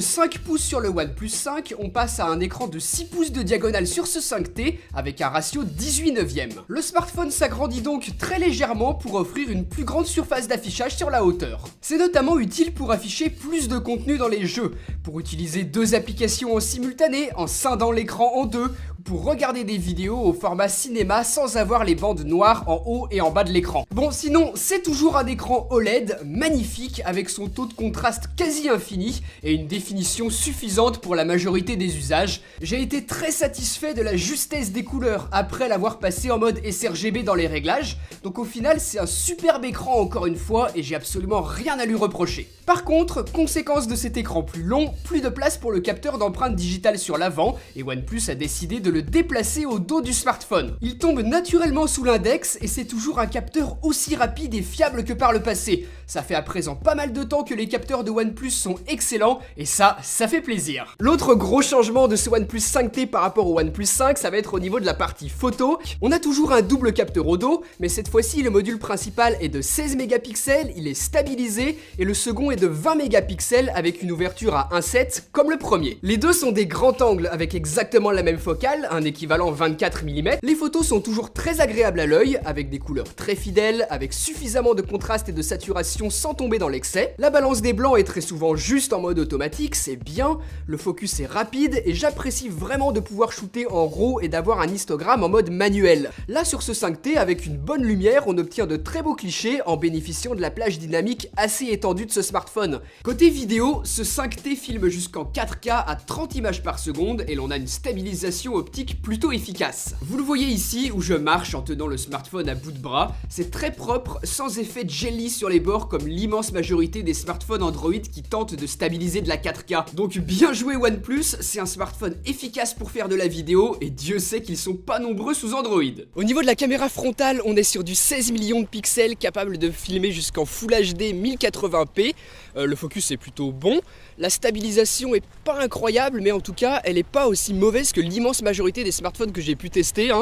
5 pouces sur le OnePlus 5, on passe à un écran de 6 pouces de diagonale sur ce 5T avec un ratio 18/9. Le smartphone s'agrandit donc très légèrement pour offrir une plus grande surface d'affichage sur la hauteur. C'est notamment utile pour afficher plus de contenu dans les jeux, pour utiliser 2 applications en simultané en scindant l'écran en deux, pour regarder des vidéos au format cinéma sans avoir les bandes noires en haut et en bas de l'écran. Bon, sinon, c'est toujours un écran OLED magnifique avec son taux de contraste quasi infini et une définition suffisante pour la majorité des usages. J'ai été très satisfait de la justesse des couleurs après l'avoir passé en mode sRGB dans les réglages, donc au final c'est un superbe écran encore une fois et j'ai absolument rien à lui reprocher. Par contre, conséquence de cet écran plus long, plus de place pour le capteur d'empreinte digitale sur l'avant et OnePlus a décidé de le déplacer au dos du smartphone. Il tombe naturellement sous l'index et c'est toujours un capteur aussi rapide et fiable que par le passé. Ça fait à présent pas mal de temps que les capteurs de OnePlus sont excellents et ça fait plaisir. L'autre gros changement de ce OnePlus 5T par rapport au OnePlus 5, ça va être au niveau de la partie photo. On a toujours un double capteur au dos, mais cette fois-ci le module principal est de 16 mégapixels, il est stabilisé et le second est de 20 mégapixels avec une ouverture à 1.7 comme le premier. Les deux sont des grands angles avec exactement la même focale, un équivalent 24 mm. Les photos sont toujours très agréables à l'œil, avec des couleurs très fidèles, avec suffisamment de contraste et de saturation sans tomber dans l'excès. La balance des blancs est très souvent juste en mode automatique, c'est bien, le focus est rapide et j'apprécie vraiment de pouvoir shooter en RAW et d'avoir un histogramme en mode manuel. Là sur ce 5T, avec une bonne lumière, on obtient de très beaux clichés en bénéficiant de la plage dynamique assez étendue de ce smartphone. Côté vidéo, ce 5T filme jusqu'en 4K à 30 images par seconde et l'on a une stabilisation optique plutôt efficace. Vous le voyez ici où je marche en tenant le smartphone à bout de bras, c'est très propre, sans effet de jelly sur les bords comme l'immense majorité des smartphones Android qui tentent de stabiliser de la 4K. Donc bien joué OnePlus, c'est un smartphone efficace pour faire de la vidéo et Dieu sait qu'ils sont pas nombreux sous Android. Au niveau de la caméra frontale, on est sur du 16 millions de pixels capable de filmer jusqu'en Full HD 1080p. Le focus est plutôt bon. La stabilisation est pas incroyable, mais en tout cas, elle est pas aussi mauvaise que l'immense majorité des smartphones que j'ai pu tester.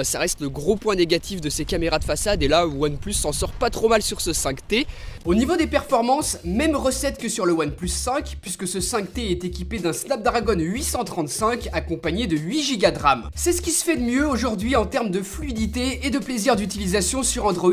Ça reste le gros point négatif de ces caméras de façade, et là, OnePlus s'en sort pas trop mal sur ce 5T. Au niveau des performances, même recette que sur le OnePlus 5, puisque ce 5T est équipé d'un Snapdragon 835 accompagné de 8 Go de RAM. C'est ce qui se fait de mieux aujourd'hui en termes de fluidité et de plaisir d'utilisation sur Android,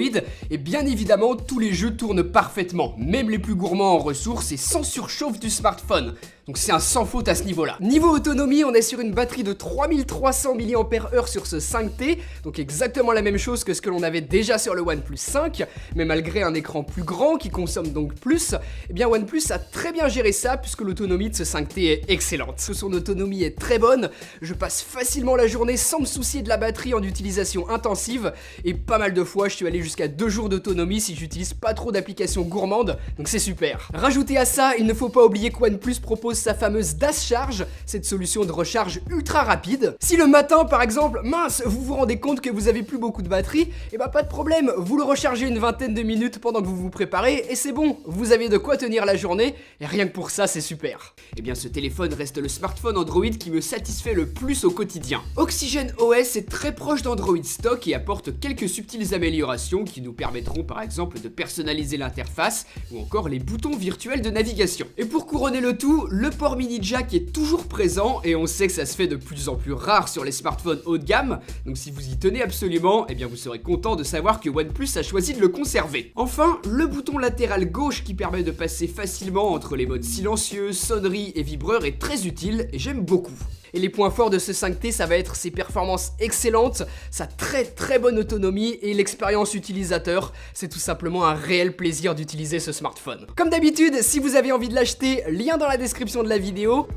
et bien évidemment, tous les jeux tournent parfaitement, même les plus gourmands en ressources et sans surchauffe du smartphone. Donc c'est un sans faute à ce niveau-là. Niveau autonomie, on est sur une batterie de 3300 mAh sur ce 5T, donc exactement la même chose que ce que l'on avait déjà sur le OnePlus 5, mais malgré un écran plus grand qui consomme donc plus, eh bien OnePlus a très bien géré ça puisque l'autonomie de ce 5T est excellente. Son autonomie est très bonne, je passe facilement la journée sans me soucier de la batterie en utilisation intensive, et pas mal de fois je suis allé jusqu'à 2 jours d'autonomie si j'utilise pas trop d'applications gourmandes, donc c'est super. Rajouté à ça, il ne faut pas oublier que OnePlus propose sa fameuse Dash Charge, cette solution de recharge ultra rapide. Si le matin par exemple, mince, vous vous rendez compte que vous avez plus beaucoup de batterie, et bah pas de problème, vous le rechargez une vingtaine de minutes pendant que vous vous préparez et c'est bon, vous avez de quoi tenir la journée et rien que pour ça c'est super. Et bien ce téléphone reste le smartphone Android qui me satisfait le plus au quotidien. Oxygen OS est très proche d'Android stock et apporte quelques subtiles améliorations qui nous permettront par exemple de personnaliser l'interface ou encore les boutons virtuels de navigation. Et pour couronner le tout, le port mini jack est toujours présent et on sait que ça se fait de plus en plus rare sur les smartphones haut de gamme, donc si vous y tenez absolument, eh bien vous serez content de savoir que OnePlus a choisi de le conserver. Enfin, le bouton latéral gauche qui permet de passer facilement entre les modes silencieux, sonnerie et vibreur est très utile et j'aime beaucoup. Et les points forts de ce 5T, ça va être ses performances excellentes, sa très bonne autonomie et l'expérience utilisateur. C'est tout simplement un réel plaisir d'utiliser ce smartphone. Comme d'habitude, si vous avez envie de l'acheter, lien dans la description de la vidéo.